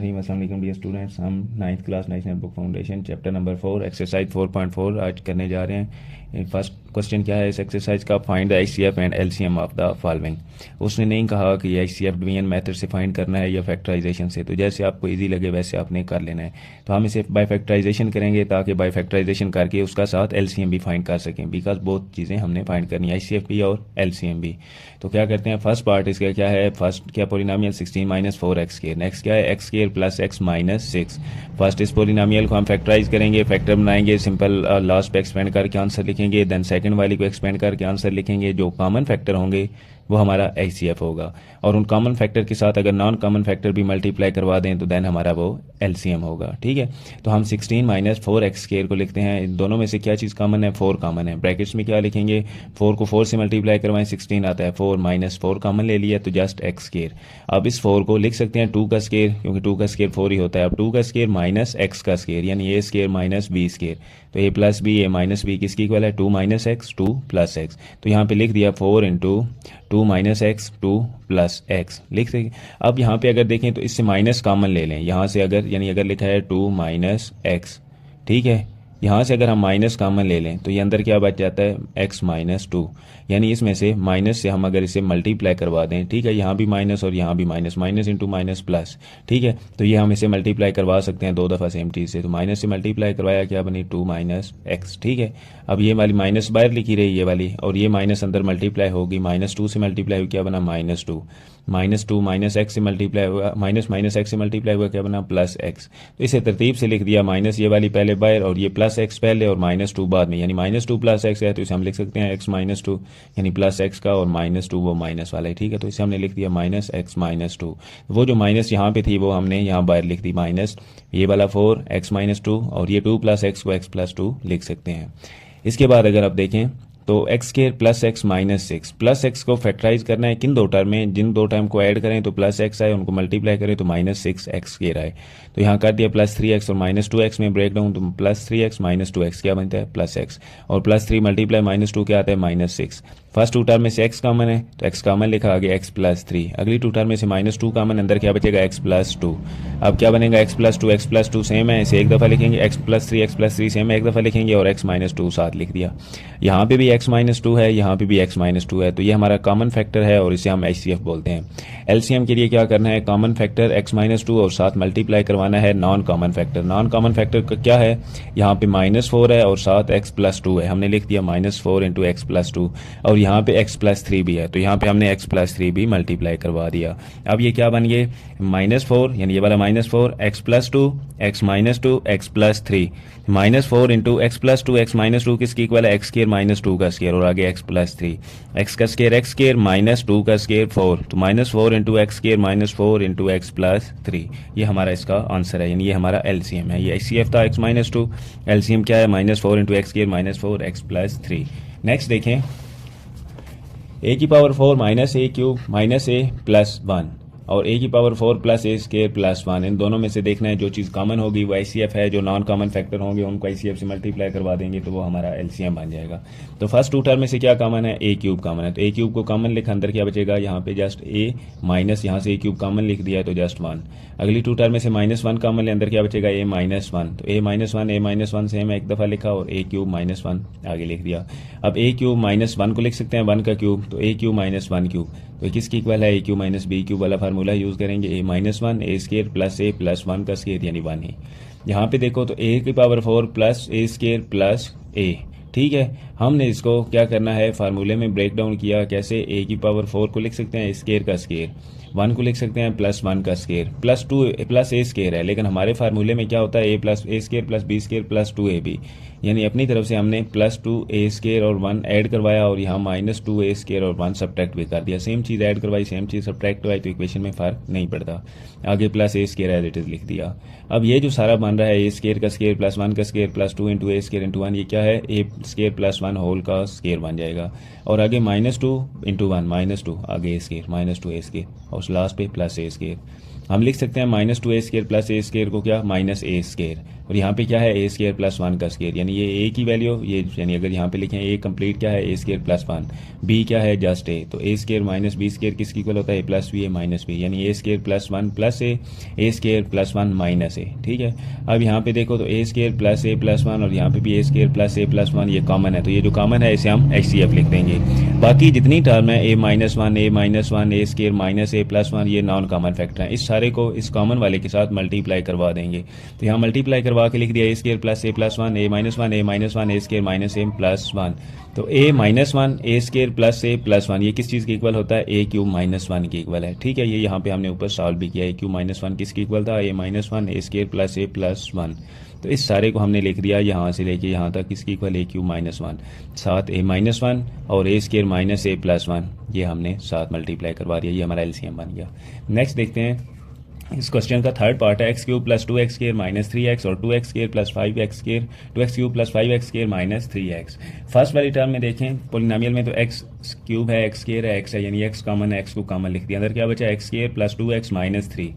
रहीम। अस्सलाम वालेकुम dear students, हम 9th class national book foundation chapter number 4 exercise 4.4 आज करने जा रहे हैं। फर्स्ट क्वेश्चन क्या है इस एक्सरसाइज का? Find the HCF and LCM of the following. उसने नहीं कहा कि एचसीएफ डिवीजन मेथड से फाइंड करना है या फैक्टराइजेशन से, तो जैसे आपको इजी लगे वैसे आपने कर लेना है। तो हम इसे बाय फैक्टराइजेशन करेंगे ताकि बाय फैक्टराइजेशन करके उसका साथ एलसीएम भी फाइंड कर सकें, बिकॉज बहुत चीज़ें हमने फाइंड करनी है, एचसीएफ भी और एलसीएम भी। तो क्या करते हैं, फर्स्ट पार्ट इसका क्या है? फर्स्ट क्या polynomial 16 minus 4x square, next क्या है x square plus x minus 6। First इस पोलिनोमियल को हम फैक्टराइज करेंगे, फैक्टर बनाएंगे, सिंपल लास्ट पे एक्सपेंड करके आंसर लिखेंगे, देन सेकंड वाली को एक्सपेंड करके आंसर लिखेंगे। जो कॉमन फैक्टर होंगे वो हमारा एचसीएफ होगा, और उन कॉमन फैक्टर के साथ अगर नॉन कॉमन फैक्टर भी मल्टीप्लाई करवा दें तो देन हमारा वो एलसीएम होगा। ठीक है, तो हम 16 माइनस 4x स्क्वायर को लिखते हैं। इन दोनों में से क्या चीज़ कॉमन है? 4 कॉमन है। ब्रैकेट्स में क्या लिखेंगे? 4 को 4 से मल्टीप्लाई करवाएं, 16 आता है, 4 माइनस 4 कॉमन ले लिया तो जस्ट x स्क्वायर। अब इस 4 को लिख सकते हैं 2 का स्क्वायर, क्योंकि 2 का स्क्वायर 4 ही होता है। अब 2 का स्क्वायर माइनस x का स्क्वायर, यानी a square minus b square. तो a plus b, a minus b किसकी इक्वल है? 2 माइनस एक्स 2 प्लस एक्स। तो यहाँ पे लिख दिया 4 into 2 minus x 2 plus x लिख देंगे। अब यहाँ पे अगर देखें तो इससे माइनस कॉमन ले लें यहाँ से, अगर यानी अगर लिखा है 2 माइनस एक्स, ठीक है, यहाँ से अगर हम माइनस कॉमन ले लें तो ये अंदर क्या बच जाता है? x माइनस 2, यानी इसमें से माइनस से हम अगर इसे मल्टीप्लाई करवा दें, ठीक है, यहाँ भी माइनस और यहाँ भी minus, minus into minus plus, ठीक है, तो ये हम इसे मल्टीप्लाई करवा सकते हैं 2 दफ़ा सेम चीज़ से। तो माइनस से मल्टीप्लाई करवाया, क्या बनी? 2 माइनस एक्स। ठीक है, अब ये वाली माइनस बाहर लिखी रही ये वाली, और ये माइनस अंदर मल्टीप्लाई होगी, माइनस 2 से मल्टीप्लाई हुई, क्या बना? माइनस 2, माइनस 2 माइनस एक्स से मल्टीप्लाई हुआ, माइनस माइनस एक्स से मल्टीप्लाई हुआ, क्या बना? Plus x. तो इसे तरतीब से लिख दिया, माइनस ये वाली पहले बाहर और ये प्लस एक्स पहले और माइनस 2 बाद में, यानी माइनस 2 प्लस एक्स है तो इसे हम लिख सकते हैं x माइनस 2, यानी प्लस एक्स का और माइनस 2 वो माइनस वाला है। ठीक है, तो इसे हमने लिख दिया माइनस एक्स माइनस 2। वो जो माइनस यहाँ पे थी वो हमने यहाँ बाहर लिख दी, माइनस ये वाला 4 x माइनस 2 और ये 2 प्लस एक्स को x प्लस 2 लिख सकते हैं। इसके बाद अगर आप देखें तो x square plus x minus 6, plus x को फैक्टराइज करना है किन दो टर्म में? जिन दो टर्म को ऐड करें तो प्लस एक्स आए, उनको मल्टीप्लाई करें तो माइनस 6x स्क्वायर आए। तो यहाँ कर दिया प्लस 3x और माइनस 2x में ब्रेक डाउन, तो प्लस 3x माइनस 2x क्या बनता है? प्लस x, और प्लस 3 मल्टीप्लाई माइनस 2 क्या आता है? माइनस 6। फर्स्ट टू टर्म में से x कॉमन है तो x कॉमन लिखा, आगे x प्लस 3। अगली टू टर्म में से माइनस 2 कॉमन, अंदर क्या बचेगा? x plus 2। अब क्या बनेगा? x plus 2, x plus 2 same है, इसे एक दफ़ा लिखेंगे, x प्लस 3 सेम है, एक दफ़ा लिखेंगे, और x माइनस 2 साथ लिख दिया। यहाँ पे भी x माइनस 2 है, यहाँ पे भी x माइनस 2 है, तो ये हमारा कॉमन फैक्टर है और इसे हम एचसीएफ बोलते हैं। एलसीएम के लिए क्या करना है? कॉमन फैक्टर x माइनस 2 और साथ मल्टीप्लाई करवाना है non common factor. Non common factor का क्या है? यहाँ पे माइनस 4 है और साथ x प्लस 2 है, हमने लिख दिया माइनस 4 इंटू एक्स प्लस 2, और यहाँ पे x प्लस 3 भी है, तो यहाँ पे हमने x प्लस 3 भी मल्टीप्लाई करवा दिया। अब ये क्या बन गए? माइनस 4, यानी ये वाला minus 4, x plus 2, x minus 2, x plus 3, minus 4 into x plus 2, x minus 2 किसकी इक्वल है? एक्स स्क्वायर माइनस 2 का स्क्वायर, और आगे x प्लस 3, एक्स का स्क्वायर एक्स स्क्वायर माइनस 2 का स्क्वायर 4, तो minus 4 into x square minus 4 into x plus 3, ये हमारा इसका आंसर है, यानी ये हमारा एलसीएम है। ये एचसीएफ था x माइनस 2, एलसीएम क्या है? Minus 4 into x square minus 4 x plus 3। Next देखें, a की power 4 minus a cube minus a plus 1 और a की power 4 plus a square plus 1, इन दोनों में से देखना है जो चीज़ कॉमन होगी वो एचसीएफ है, जो नॉन कॉमन फैक्टर होंगे उनको एचसीएफ से मल्टीप्लाई करवा देंगे तो वो हमारा एलसीएम बन जाएगा। तो फर्स्ट टू टर्म में से क्या कॉमन है? a क्यूब कॉमन है, तो a क्यूब को कॉमन लिखा, अंदर क्या बचेगा? यहाँ पे जस्ट a माइनस, यहाँ से a क्यूब कॉमन लिख दिया तो जस्ट 1। अगली टू टर्म में से माइनस 1 कॉमन ले, अंदर क्या बचेगा? a माइनस 1, तो a माइनस 1 सेम है, एक दफ़ा लिखा और a क्यूब माइनस 1 आगे लिख दिया। अब a क्यूब माइनस 1 को लिख सकते हैं 1 का क्यूब, तो a क्यूब माइनस 1 क्यूब, तो किसकी इक्वल है? a cube minus b cube वाला फार्मूला यूज़ करेंगे, a minus 1 a square plus a plus 1 का स्क्वायर यानी 1 ही। यहाँ पे देखो तो a की power 4 plus a square plus a, ठीक है, हमने इसको क्या करना है? फार्मूले में ब्रेक डाउन किया, कैसे? a की पावर 4 को लिख सकते हैं स्क्वायर का स्क्वायर, 1 को लिख सकते हैं प्लस 1 का square, plus 2 plus a square है, लेकिन हमारे फार्मूले में क्या होता है? a plus a square plus b square plus 2ab, यानी अपनी तरफ से हमने प्लस 2a स्क्वायर और 1 ऐड करवाया और यहाँ माइनस 2a स्क्वायर और 1 सब्ट्रैक्ट भी कर दिया। सेम चीज़ ऐड करवाई, सेम चीज़ सब्ट्रैक्ट करवाई, तो इक्वेशन में फ़र्क नहीं पड़ता। आगे plus a square as it is लिख दिया। अब ये जो सारा बन रहा है a स्क्वायर का स्क्वायर प्लस 1 का square plus 2 into a square into 1, ये क्या है? a स्क्वायर प्लस 1 होल का स्क्वायर बन जाएगा, और आगे माइनस 2 इंटू 1 माइनस 2, आगे a square minus 2a square और लास्ट पे प्लस a स्क्वायर। हम लिख सकते हैं minus 2a square plus a square को क्या? Minus a square. और यहाँ पे क्या है ए स्केयर प्लस 1 का स्केयर, यानी ये ए की वैल्यू ये, यानी अगर यहाँ पे लिखें ए कंप्लीट क्या है ए स्केयर प्लस 1, बी क्या है जस्ट ए, तो ए स्केयर माइनस बी स्केयर किसकी इक्वल होता है ए प्लस बी ए माइनस बी, यानी ए स्केयर प्लस 1 प्लस ए स्केयर प्लस 1 माइनस ए। ठीक है, अब यहाँ पे देखो तो ए स्केयर प्लस ए प्लस 1 और यहाँ पे भी ए स्केयर प्लस ए प्लस 1 ये कॉमन है, तो ये जो कॉमन है इसे हम एच सी एफ लिख देंगे। बाकी जितनी टर्म है ए माइनस 1 ए स्केयर माइनस ए प्लस 1 ये नॉन कॉमन फैक्टर हैं, इस सारे को इस कॉमन वाले के साथ मल्टीप्लाई करवा देंगे। तो यहाँ मल्टीप्लाई करवा के लिख दिया ए स्केयर प्लस ए प्लस 1 ए माइनस 1 ए स्केयर माइनस ए प्लस 1, तो ए माइनस 1 ए स्केयर प्लस ए प्लस 1 ये किस चीज़ के इक्वल होता है ए क्यूब माइनस 1 के इक्वल है। ठीक है, ये यहाँ पे हमने ऊपर सॉल्व भी किया, ए क्यूब माइनस 1 किसके इक्वल था ए माइनस 1 ए स्केयर प्लस ए प्लस 1, तो इस सारे को हमने लिख दिया यहाँ से लेके यहाँ तक किसकी इक्वल ए क्यूब माइनस 1, साथ ए माइनस 1 और ए स्केयर माइनस ए प्लस 1 ये हमने साथ मल्टीप्लाई करवा दिया, ये हमारा एलसीएम बन गया। नेक्स्ट देखते हैं इस क्वेश्चन का थर्ड पार्ट है x cube plus 2x square minus 3x और 2x square plus 5x square 2x cube plus 5x square minus 3x। First वाली टर्म में देखें पोलिनोमियल में तो x क्यूब है x स्केयर है x है, यानी x कॉमन है, x को कॉमन लिख दिया, अंदर क्या बचा x square plus 2x minus 3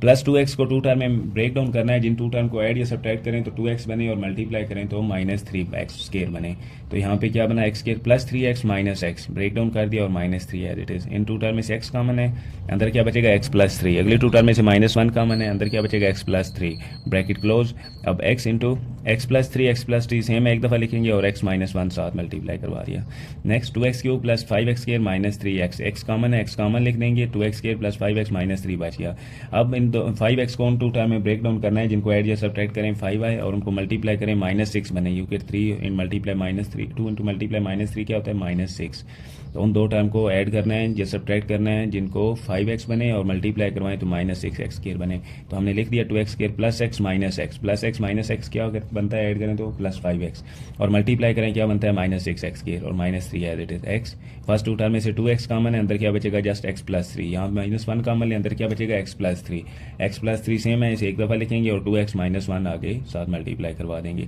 plus 2x को टू टर्म में ब्रेक डाउन करना है, जिन टू टर्म को ऐड या सब्ट्रैक्ट करें तो 2x बने और मल्टीप्लाई करें तो माइनस 3x स्केयर बने। तो यहाँ पे क्या बना x square plus 3x minus x break down कर दिया और माइनस 3 एज इट इज, इन टू टर्म में से x कॉमन है, अंदर क्या बचेगा x प्लस 3, अगले टू टर्म में से माइनस 1 कॉमन है, अंदर क्या बचेगा x प्लस 3 ब्रैकेट क्लोज। अब x into x plus 3 same है एक दफ़ा लिखेंगे और x माइनस 1 साथ मल्टीप्लाई करवा दिया। Next 2x cube plus 5x square minus 3x, x common है x कॉमन लिख देंगे, 2x square plus 5x minus 3 बच गया। अब इन 5x को टू टर्म में ब्रेक डाउन करना है, जिनको ऐड या सब्ट्रैक्ट करें 5 आए और उनको मल्टीप्लाई करें माइनस 6 बने, you get 3 in multiply minus 3 2 into multiply minus 3 क्या होता है माइनस 6। तो उन दो टर्म को ऐड करना है या सब्ट्रैक्ट करना है, जिनको 5x बने और मल्टीप्लाई करवाएं तो माइनस 6x स्केयर बने। तो हमने लिख दिया 2x square plus x minus x क्या बनता है ऐड करें तो प्लस 5x और मल्टीप्लाई करें क्या बनता है माइनस 6x स्केयर और minus 3 as it is x। First two term में से 2x कॉमन है, अंदर क्या बचेगा जस्ट x प्लस 3, यहाँ माइनस 1 कॉमन है, अंदर क्या बचेगा x प्लस 3 सेम है, इसे एक दफ़ा लिखेंगे और 2x माइनस 1 आगे साथ मल्टीप्लाई करवा देंगे।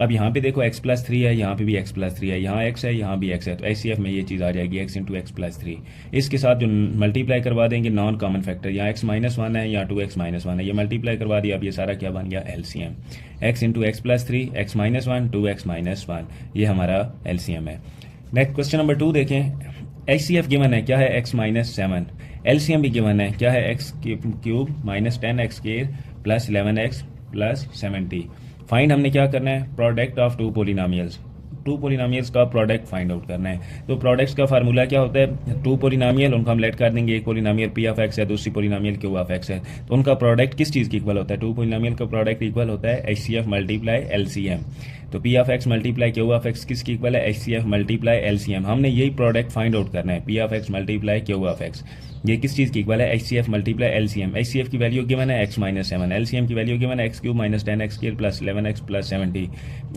अब यहाँ पे देखो x प्लस 3 है, यहाँ पे भी x प्लस 3 है, यहाँ x है यहाँ भी x है, तो एचसीएफ में ये चीज़ आ जाएगी x इंटू एक्स प्लस 3। इसके साथ जो मल्टीप्लाई करवा देंगे नॉन कॉमन फैक्टर, यहाँ x माइनस 1 है यहाँ 2x माइनस 1 है, ये मल्टीप्लाई करवा दिया। अब ये सारा क्या बन गया LCM, x into x plus 3 x minus 1 2x minus 1, ये हमारा एलसीएम है। नेक्स्ट क्वेश्चन नंबर 2 देखें, एचसीएफ गिवन है क्या है x माइनस 7, एलसीएम भी गिवन है क्या है x cube minus 10x square plus 11x plus 70। Find हमने क्या करना है प्रोडक्ट ऑफ टू पोलिनोमियल्स का प्रोडक्ट फाइंड आउट करना है। तो प्रोडक्ट्स का फार्मूला क्या होता है, टू पोलिनोमियल उनको हम लेट कर देंगे, एक पोलिनोमियल पी ऑफ एक्स है दूसरी पोलिनोमियल क्यू ऑफ एक्स है, तो उनका प्रोडक्ट किस चीज़ की इक्वल होता है, टू पोलिनोमियल का प्रोडक्ट इक्वल होता है एचसीएफ मल्टीप्लाई एलसीएम। तो P of X multiply Q of x किसकी इक्वल है एचसीएफ मल्टीप्लाई एलसीएम। हमने यही प्रोडक्ट फाइंड आउट करना है, P of X multiply Q of x ये किस चीज़ की इक्वल है एचसीएफ मल्टीप्लाई एलसीएम। एचसीएफ की वैल्यू गिवन है x माइनस 7, एलसीएम की वैल्यू गिवन है x cube minus 10x square plus 11x plus 70।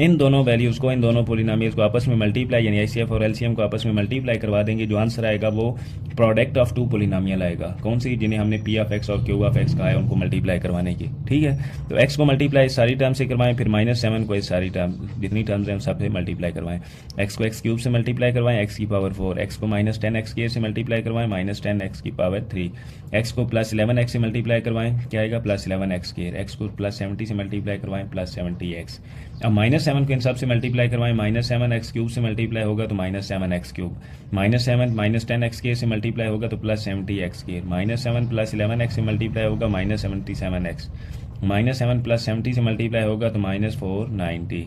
इन दोनों वैल्यूज़ को इन दोनों पोलिनोमियल्स को आपस में मल्टीप्लाई यानी एचसीएफ और एलसीएम को आपस में मल्टीप्लाई करवा देंगे, जो आंसर आएगा वो प्रोडक्ट ऑफ टू पोलिनोमियल आएगा। कौन सी, जिन्हें हमने पी ऑफ एक्स और क्यू ऑफ एक्स कहा है उनको मल्टीप्लाई करवाने की। ठीक है, तो एक्स को मल्टीप्लाई इस सारी टर्म से करवाएं, फिर माइनस 7 को इस सारी टर्म जितनी टर्म्स हैं सबसे मल्टीप्लाई करवाएं। एक्स को एक्स क्यूब से मल्टीप्लाई करवाएं एक्स की पावर 4, एक्स को माइनस 10x स्क्वायर से मल्टीप्लाई करवाएं माइनस 10x की पावर 3, एक्स को प्लस 11x से मल्टीप्लाई करवाएं क्या आएगा प्लस 11x स्क्वायर, एक्स को प्लस 70 से मल्टीप्लाई करवाएं प्लस 70x। अब माइनस 7 को इन सब से मल्टीप्लाई करवाएं, माइनस 7x क्यूब से मल्टीप्लाई होगा तो minus 7x cube, minus 7 minus 10x square से मल्टीप्लाई होगा तो plus 70x square, minus 7 plus 11x से मल्टीप्लाई होगा माइनस 77x, माइनस 7 प्लस 70 से मल्टीप्लाई होगा तो माइनस 490।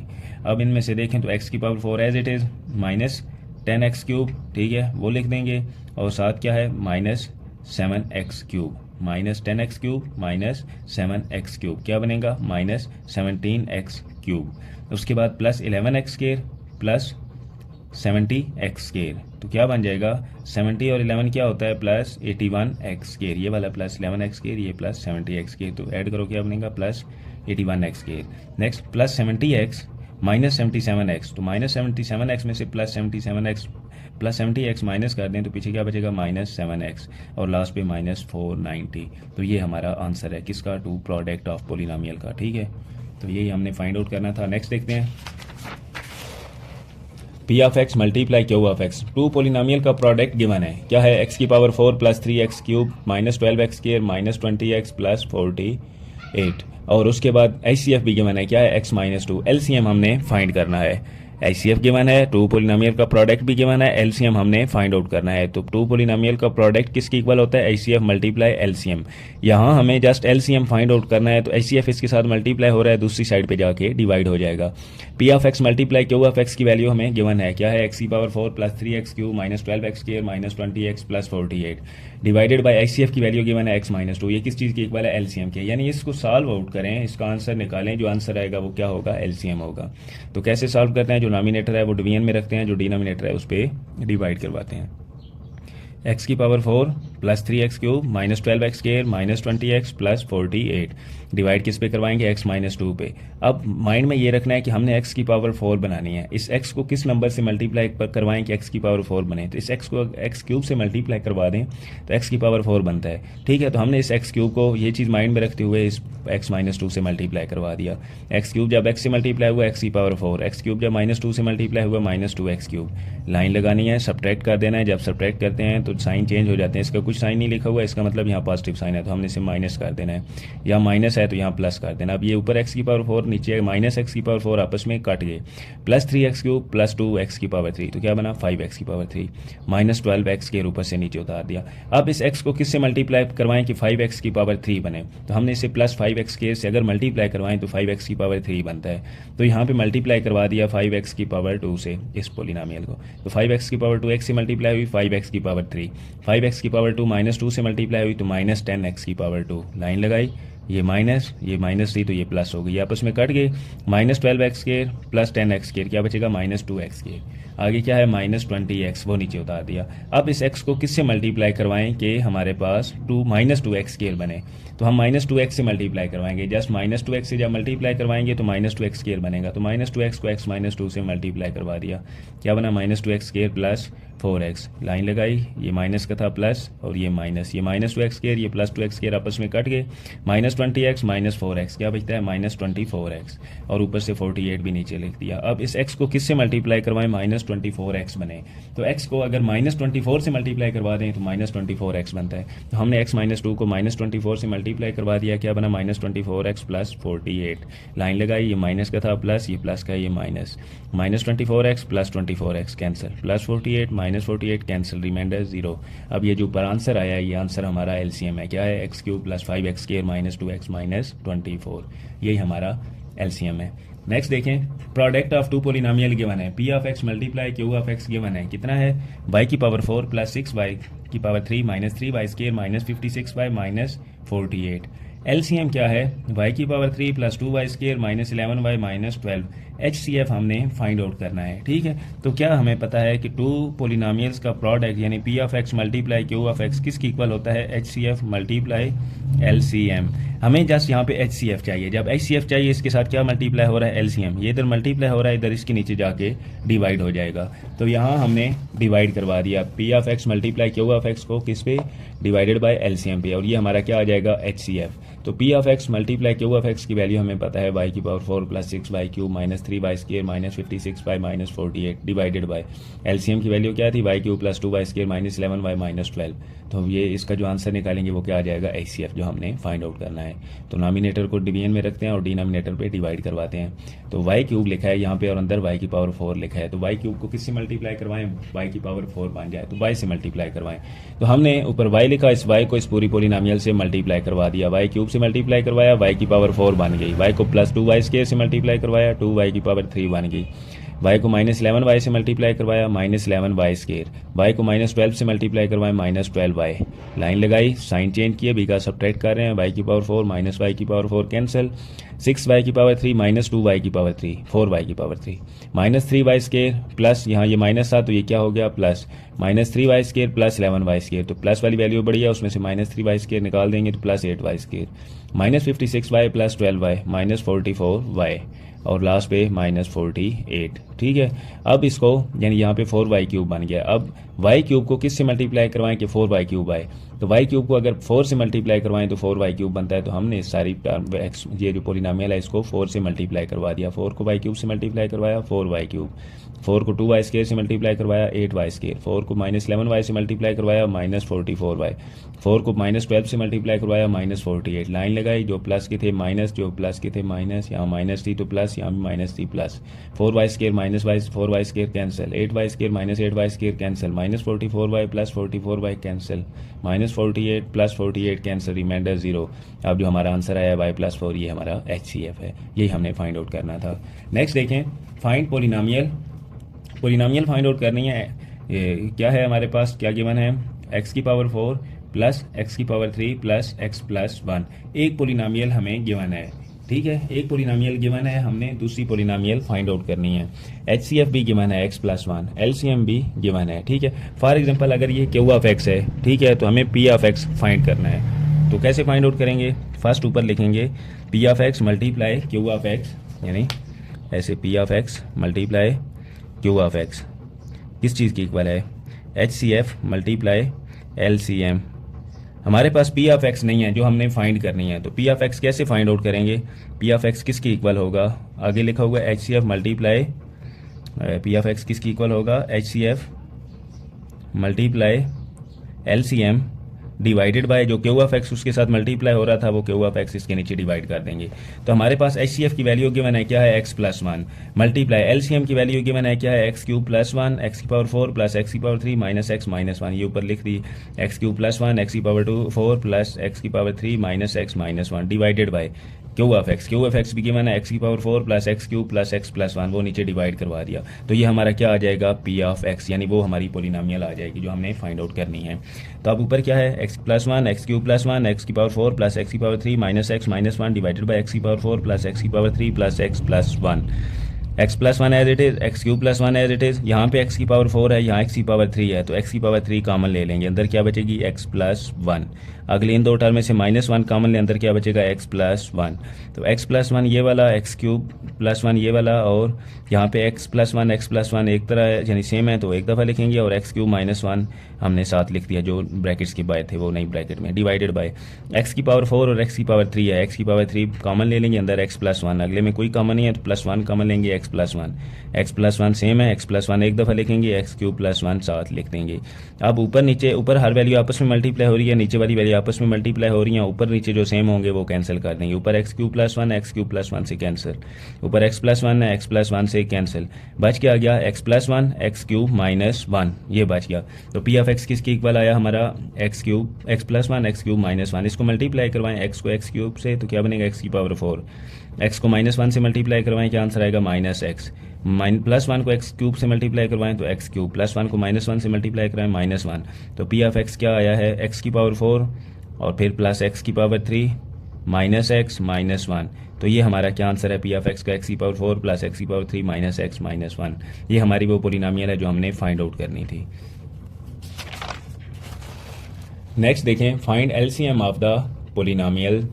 अब इनमें से देखें तो x की power 4 as it is minus 10x cube, ठीक है वो लिख देंगे, और साथ क्या है minus 7x cube, minus 10x cube minus 7x cube क्या बनेगा माइनस 17x क्यूब। उसके बाद plus 11x square plus 70x square, तो क्या बन जाएगा 70 और 11 क्या होता है प्लस 81x स्क्वायर, ये वाला प्लस 11x स्क्वायर ये प्लस 70x स्क्वायर, तो ऐड करो क्या बनेगा plus 81x square. Next plus 70x minus 77x, तो माइनस 77x में से plus 77x plus 70x minus कर दें तो पीछे क्या बचेगा माइनस 7x और लास्ट पे माइनस 490। तो ये हमारा आंसर है किसका, टू प्रोडक्ट ऑफ पोलिनोमियल का। ठीक है, तो यही हमने फाइंड आउट करना था। नेक्स्ट देखते हैं P of X multiply Q of X, two polynomial का प्रोडक्ट गिवन है क्या है, एक्स की power 4 plus 3x cube minus 12x square minus 20x plus 40 8 और उसके बाद HCF भी गिवन है, क्या है x माइनस 2। LCM हमने फाइंड करना है, HCF गिवन है, टू पोलिनोमियल का प्रोडक्ट भी गिवन है, LCM हमने फाइंड आउट करना है। तो टू पोलिनोमियल का प्रोडक्ट किसके इक्वल होता है, HCF मल्टीप्लाई LCM। यहाँ हमें जस्ट LCM फाइंड आउट करना है, तो HCF इसके साथ मल्टीप्लाई हो रहा है, दूसरी साइड पे जाके डिवाइड हो जाएगा। P of x multiply Q of x की वैल्यू हमें गिवन है, क्या है, x की power 4 plus 3x Q minus 12x square minus 20x plus 48 divided by HCF की वैल्यू गिवन है x माइनस 2। ये किस चीज़ की इक्वल है, LCM के। यानी इसको सॉल्व आउट करें, इसका आंसर निकालें, जो आंसर आएगा वो क्या होगा, LCM होगा। तो कैसे सॉल्व करते हैं, जो नॉमिनेटर है वो डिवीजन में रखते हैं, जो डिनोमिनेटर है उस पर डिवाइड करवाते हैं। x की power 4 plus 3x cube minus 12x square minus 20x plus 48 divide किस पे करवाएंगे, x माइनस 2 पे। अब माइंड में ये रखना है कि हमने x की पावर 4 बनानी है, इस x को किस नंबर से मल्टीप्लाई करवाएं कि x की पावर 4 बने। तो इस x को x क्यूब से मल्टीप्लाई करवा दें तो x की पावर 4 बनता है, ठीक है। तो हमने इस x क्यूब को, ये चीज़ माइंड में रखते हुए इस x माइनस 2 से मल्टीप्लाई करवा दिया। x क्यूब जब x से मल्टीप्लाई हुआ x की पावर 4, x क्यूब जब माइनस 2 से मल्टीप्लाई हुआ माइनस 2x क्यूब। लाइन लगानी है, सब्ट्रैक्ट कर देना है, जब सब्ट्रैक्ट करते हैं तो साइन चेंज हो जाते हैं। इसका कुछ साइन नहीं लिखा हुआ, इसका मतलब यहाँ पॉजिटिव साइन है तो हमने इसे माइनस कर देना है, यहाँ माइनस है तो यहाँ प्लस कर देना। अब ये ऊपर x की पावर 4 नीचे माइनस x की पावर 4 आपस में कट गए, plus 3x cube plus 2x की पावर 3, तो क्या बना 5x की पावर 3 माइनस 12x के ऊपर से नीचे उतार दिया। अब इस x को किससे मल्टीप्लाई करवाएं कि 5x की पावर 3 बने, तो हमने इसे प्लस 5x के से अगर मल्टीप्लाई करवाएं तो 5x की पावर 3 बनता है। तो यहाँ पे मल्टीप्लाई करवा दिया 5x की पावर 2 से इस पोलिनोमियल को, तो 5x की पावर 2x से मल्टीप्लाई हुई 5x की पावर 3, 5x की पावर 2 माइनस 2 से मल्टीप्लाई हुई तो माइनस 10x की पावर 2। लाइन लगाई, ये माइनस थी तो ये प्लस हो गई, आपस में कट गए, minus 12x square plus 10x square, क्या बचेगा माइनस 2x स्क्वायर। आगे क्या है माइनस 20x, वो नीचे उतार दिया। अब इस x को किससे मल्टीप्लाई करवाएं कि हमारे पास माइनस 2x स्क्वायर बने, तो हम माइनस 2x से मल्टीप्लाई करवाएंगे। जस्ट माइनस 2x से जब मल्टीप्लाई करवाएंगे तो माइनस 2x स्क्वायर बनेगा, तो माइनस 2x को x माइनस 2 से मल्टीप्लाई करवा दिया, क्या बना minus 2x square plus 4x। Line लगाई, ये माइनस का था प्लस और ये माइनस 2x स्क्वायर, ये प्लस 2x स्क्वायर आपस में कट गए, माइनस 20x माइनस 4x, क्या बचता है माइनस 24x और ऊपर से 48 भी नीचे लिख दिया। अब इस x को किससे मल्टीप्लाई करवाएं, माइनस 24x बने, तो x को अगर माइनस 24 से मल्टीप्लाई करवा दें तो माइनस 24x बनता है। तो हमने x माइनस 2 को माइनस 24 से मल्टीप्लाई करवा दिया, क्या बना माइनस 24x प्लस 48। लाइन लगाई, ये माइनस का था प्लस, ये प्लस का, ये minus 24x plus 24x cancel, plus 48 minus 48 cancel, remainder 0। अब ये जो ऊपर आंसर आया ये आंसर हमारा LCM है, क्या है x cube plus 5x square minus 2x minus 24, यही हमारा LCM है। नेक्स्ट देखें, product of two polynomial given है, P of x multiply Q of x given है, कितना है y की पावर 4 प्लस 6y की power 3 minus 3y square minus 56y minus 48। LCM क्या है, y की power 3 plus 2y square minus 11y minus 12। HCF हमने फाइंड आउट करना है, ठीक है। तो क्या हमें पता है कि टू पोलिनोमियल्स का प्रोडक्ट यानी P of x multiply Q of x किसकी इक्वल होता है, HCF मल्टीप्लाई LCM। हमें जस्ट यहाँ पे HCF चाहिए, जब HCF चाहिए इसके साथ क्या मल्टीप्लाई हो रहा है LCM, ये इधर मल्टीप्लाई हो रहा है, इधर इसके नीचे जाके डिवाइड हो जाएगा। तो यहाँ हमने डिवाइड करवा दिया P of x multiply Q of x को किस पे, डिवाइडेड बाय LCM पे, और ये हमारा क्या आ जाएगा HCF। तो P of x multiply Q of x की वैल्यू हमें पता है y की power 4 plus 6y cube minus 3y square minus 56y minus 48 divided by LCM की वैल्यू क्या थी, y cube plus 2y square minus 11y minus 12। तो ये इसका जो आंसर निकालेंगे वो क्या आ जाएगा HCF, जो हमने फाइंड आउट करना है। तो नॉमिनेटर को डिवीजन में रखते हैं और डिनोमिनेटर पे डिवाइड करवाते हैं। तो y क्यूब लिखा है यहाँ पे और अंदर y की पावर 4 लिखा है, तो y क्यूब को किससे मल्टीप्लाई करवाएं, y की पावर 4 बन जाए तो y से मल्टीप्लाई करवाएं। तो हमने ऊपर y लिखा, इस y को इस पूरी पोलिनोमियल से मल्टीप्लाई करवा दिया, y क्यूब से मल्टीप्लाई करवाया, y की पावर 4 बन गई, y को प्लस 2y स्क्वायर से मल्टीप्लाई करवाया, 2y की पावर 3 बन गई, y को माइनस 11y से मल्टीप्लाई करवाया, माइनस 11y स्क्वायर, y को माइनस 12 से मल्टीप्लाई करवाया, माइनस 12y। लाइन लगाई, साइन चेंज किए, b का सब्ट्रैक्ट कर रहे हैं, y की पावर 4 माइनस y की पावर 4 कैंसिल, 6y की पावर 3 माइनस 2y की पावर 3 4y की power 3 minus 3y square plus, यहाँ ये माइनस था तो ये क्या हो गया plus, minus 3y square plus 11y square, तो प्लस वाली वैल्यू बढ़ी है उसमें से माइनस 3y स्क्वायर निकाल देंगे तो plus 8y square, minus 56y plus 12y minus 44y और लास्ट पे माइनस 48, ठीक है। अब इसको यानी यहाँ पे 4y क्यूब बन गया। अब y क्यूब को किससे मल्टीप्लाई करवाएं कि 4y क्यूब आए, तो वाई क्यूब को अगर 4 से मल्टीप्लाई करवाएं तो 4y क्यूब बनता है। तो हमने इस सारी टर्म एक्स ये जो पोलिनोमियल है इसको 4 से मल्टीप्लाई करवा दिया। 4 को y क्यूब से मल्टीप्लाई करवाया 4y क्यूब, 4 को 2y स्केयर से मल्टीप्लाई करवाया 8y स्केयर, 4 को -11y से मल्टीप्लाई करवाया -44y, 4 को -12 से मल्टीप्लाई करवाया -48। लाइन लगाई, जो प्लस के थे माइनस, जो प्लस के थे माइनस, यहाँ माइनस थी तो प्लस, यहाँ भी माइनस थी plus, 4y square -4y square cancel, 8y square -8y square cancel, -44y plus 44y cancel, -48 plus 48 cancel, remainder 0। अब जो हमारा आंसर आया y + 4, ये हमारा HCF है। यही हमने फाइंड आउट करना था। नेक्स्ट देखें, find polynomial. Polynomial find out करनी है। ये क्या है हमारे पास, क्या गिवन है, x⁴ plus x⁴ plus x+1। एक पोलिनोमियल हमें गिवन है, ठीक है, एक पोलिनोमियल गिवन है, हमने दूसरी पोलिनोमियल फाइंड आउट करनी है। HCF भी गिवन है x+1, LCM भी गिवन है, ठीक है। फॉर एग्जांपल अगर ये Q(x) है, ठीक है, तो हमें P(x) फाइंड करना है। तो कैसे फाइंड आउट करेंगे, फर्स्ट ऊपर लिखेंगे P(x) मल्टीप्लाई Q(x), यानी ऐसे P(x) मल्टीप्लाई Q(x) किस चीज़ की इक्वल है, HCF मल्टीप्लाई LCM। हमारे पास P(x) नहीं है जो हमने फाइंड करनी है, तो P(x) कैसे फाइंड आउट करेंगे, P(x) किसकी इक्वल होगा, आगे लिखा हुआ है HCF मल्टीप्लाई P(x) किसकी इक्वल होगा, HCF multiply LCM divided by जो Q(x) उसके साथ मल्टीप्लाई हो रहा था, वो Q(x) इसके नीचे डिवाइड कर देंगे। तो हमारे पास HCF की वैल्यू गिवन है क्या है, x+1 मल्टीप्लाई LCM की वैल्यू गिवन है क्या है, x³ + 1 x⁴ plus x⁴ minus x-1, ये ऊपर लिख दी x³ + 1 x⁴ plus x⁴ minus x-1 divided bye Q(x) भी गिवन है x⁴ plus x³ plus x+1, वो नीचे डिवाइड करवा दिया। तो ये हमारा क्या आ जाएगा, P(x), यानी वो हमारी पोलिनोमियल आ जाएगी जो हमने फाइंड आउट करनी है। तो अब ऊपर क्या है, x+1 x³ + 1 x⁴ plus x⁴ minus x-1 divided by x⁴ plus x⁴ plus x+1, x+1 as it is, x³ + 1 as it is. यहाँ पे x⁴ है, यहाँ x⁴ है, तो x⁴ कॉमन ले लेंगे, अंदर क्या बचेगी x+1। अगले इन दो टर्म में से -1 कॉमन ले, अंदर क्या बचेगा x+1। तो x+1 ये वाला, x³ + 1 ये वाला, और यहाँ पे x+1 एक तरह है, यानी सेम है, तो एक दफ़ा लिखेंगे, और x³ - 1 हमने साथ लिख दिया, जो ब्रैकेट्स के बाय थे वो नहीं ब्रैकेट में, डिवाइडेड बाय x⁴ और x⁴ है, x⁴ कॉमन ले लेंगे, अंदर x+1, अगले में कोई कॉमन नहीं है तो +1 कॉमन लेंगे, x+1 सेम है, x+1 एक दफ़ा लिखेंगे, x³ + 1 साथ लिख देंगे। अब ऊपर हर वैल्यू आपस में मल्टीप्लाई हो रही है, नीचे वाली वैल्यू आपस में मल्टीप्लाई हो रही हैं, ऊपर नीचे जो सेम होंगे वो कैंसिल कर देंगे। ऊपर x³ + 1 x³ + 1 से कैंसिल, ऊपर x+1 है, x+1 से कैंसिल, बच क्या गया x+1 x³ - 1, ये बच गया। तो P(x) किसकी इक्वल आया हमारा, x+1 x³ - 1। इसको मल्टीप्लाई करवाएं x को x³ से, तो क्या बनेगा x⁴, x को -1 से मल्टीप्लाई करवाएं, क्या आंसर आएगा -x, +1 को x³ से मल्टीप्लाई करवाएं तो x³ +1 को -1 से मल्टीप्लाई करवाएं -1। तो P(x) क्या आया है, x⁴ और फिर प्लस x⁴ माइनस x -1। तो ये हमारा क्या आंसर है, P(x) का x⁴ plus x⁴ minus x -1। ये हमारी वो पोलिनोमियल है जो हमने फाइंड आउट करनी थी। नेक्स्ट देखें, find LCM of the polynomial.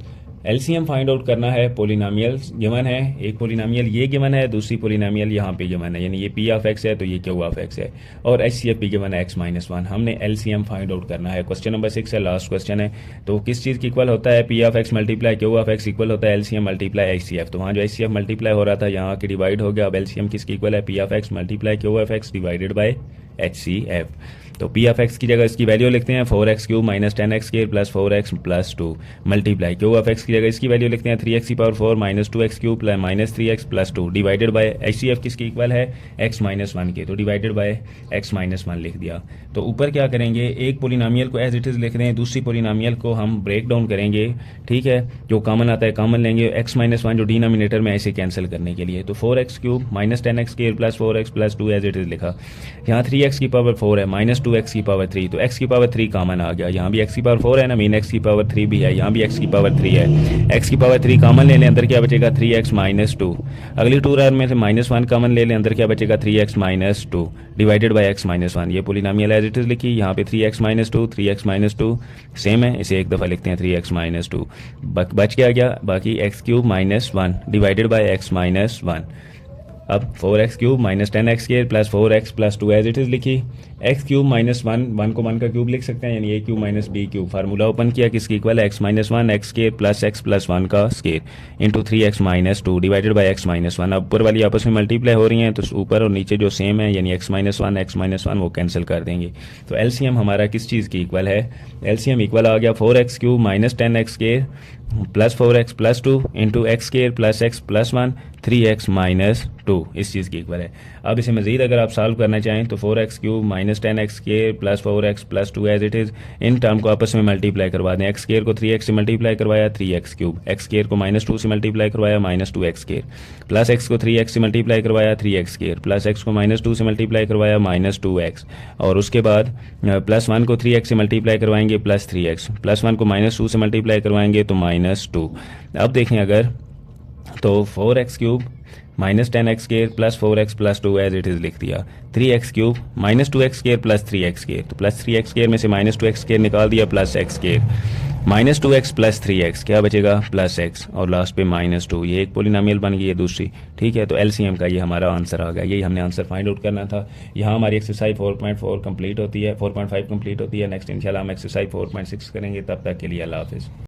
LCM find out करना है, पोलिनोमियल गिवन है, एक पोलिनोमियल ये गिवन है, दूसरी पोलिनोमियल यहाँ पे गिवन है, यानी ये P(x) है तो ये Q(x) है, और HCF भी गिवन है x-1। हमने LCM फाइंड आउट करना है। क्वेश्चन नंबर 6 है, लास्ट क्वेश्चन है। तो किस चीज़ की इक्वल होता है, P(x) मल्टीप्लाई Q(x) इक्वल होता है LCM मल्टीप्लाई HCF। तो वहाँ जो HCF मल्टीप्लाई हो रहा था यहाँ के डिवाइड हो गया। अब LCM किसकी इक्वल है, P(x) multiply Q(x) divided by HCF। तो P(x) की जगह इसकी वैल्यू लिखते हैं 4x³ - 10x² + 4x + 2 multiply Q(x) की जगह इसकी वैल्यू लिखते हैं 3x⁴ - 2x³ - 3x + 2 divided by HCF किसकी इक्वल है, x-1 के, तो डिवाइडेड बाय x-1 लिख दिया। तो ऊपर क्या करेंगे, एक पोलिनोमियल को एज इट इज़ लिख रहे हैं, दूसरी पोलिनोमियल को हम ब्रेक डाउन करेंगे, ठीक है, जो कॉमन आता है कॉमन लेंगे, x-1 जो डिनोमिनेटर में ऐसे कैंसिल करने के लिए। तो 4x³ - 10x² + 4x + 2 as it is लिखा। यहाँ 3x⁴ है, -2x⁴, तो x⁴ कॉमन आ गया, यहाँ भी x⁴ है ना, मीन x⁴ भी है, यहाँ भी x⁴ है, x⁴ कॉमन ले लें, अंदर क्या बचेगा 3x - 2। अगली टू टर्म में से -1 कॉमन ले लें, अंदर क्या बचेगा 3x - 2 डिवाइडेड बाय x -1। ये पोलिनोमियल एज इट इज़ लिखी, यहाँ पे 3x - 2 3x - 2 सेम है, इसे एक दफ़ा लिखते हैं 3x - 2, बच क्या गया, बाकी x³ - 1 डिवाइडेड बाय x -1। अब 4x³ minus 10x² plus 4x plus 2 as it is लिखी, x³ माइनस 1 को 1 का क्यूब लिख सकते हैं, यानी a³ minus b³ formula open किया, किसकी इक्वल है x minus 1 x² plus x plus 1 का square into 3x minus 2 divided by x minus 1। अब ऊपर वाली आपस में मल्टीप्लाई हो रही हैं तो ऊपर और नीचे जो सेम है यानी x माइनस 1 वो कैंसिल कर देंगे। तो एलसीएम हमारा किस चीज़ की इक्वल है, एलसीएम इक्वल आ गया 4x³ minus 10x² plus 4x plus 2 into x² plus x plus 1 3x minus 2 इस चीज़ की इक्वल है। अब इसे मज़ीद अगर आप सॉल्व करना चाहें तो 4x³ minus 10x² plus 4x plus 2 as it is, इन टर्म को आपस में मल्टीप्लाई करवा दें। x² को 3x से मल्टीप्लाई करवाया 3x³, x² को माइनस 2 से मल्टीप्लाई करवाया माइनस 2x² प्लस x को 3x से मल्टीप्लाई करवाया 3x² प्लस x को माइनस 2 से मल्टीप्लाई करवाया माइनस 2x, और उसके बाद प्लस 1 को 3x से मल्टीप्लाई करवाएंगे प्लस 3x, प्लस 1 को माइनस 2 से मल्टीप्लाई करवाएंगे तो माइनस 2। अब देखें अगर तो 4x³ minus 10x² plus 4x plus 2 as it is लिख दिया, 3x³ minus 2x² plus 3x², तो प्लस 3x² में से माइनस 2x² निकाल दिया plus x² minus 2x plus 3x क्या बचेगा प्लस x, और लास्ट पे माइनस 2, ये एक पोलिनोमियल बन गई है दूसरी। ठीक है, तो एलसीएम का ये हमारा आंसर आ गया, यही हमने आंसर फाइंड आउट करना था। यहाँ हमारी एक्सरसाइज 4.4 कंप्लीट होती है, 4.5 कंप्लीट होती है। नेक्स्ट इंशाल्लाह हम एक्सरसाइज 4.6 करेंगे, तब तक के लिए अल्लाह हाफिज़।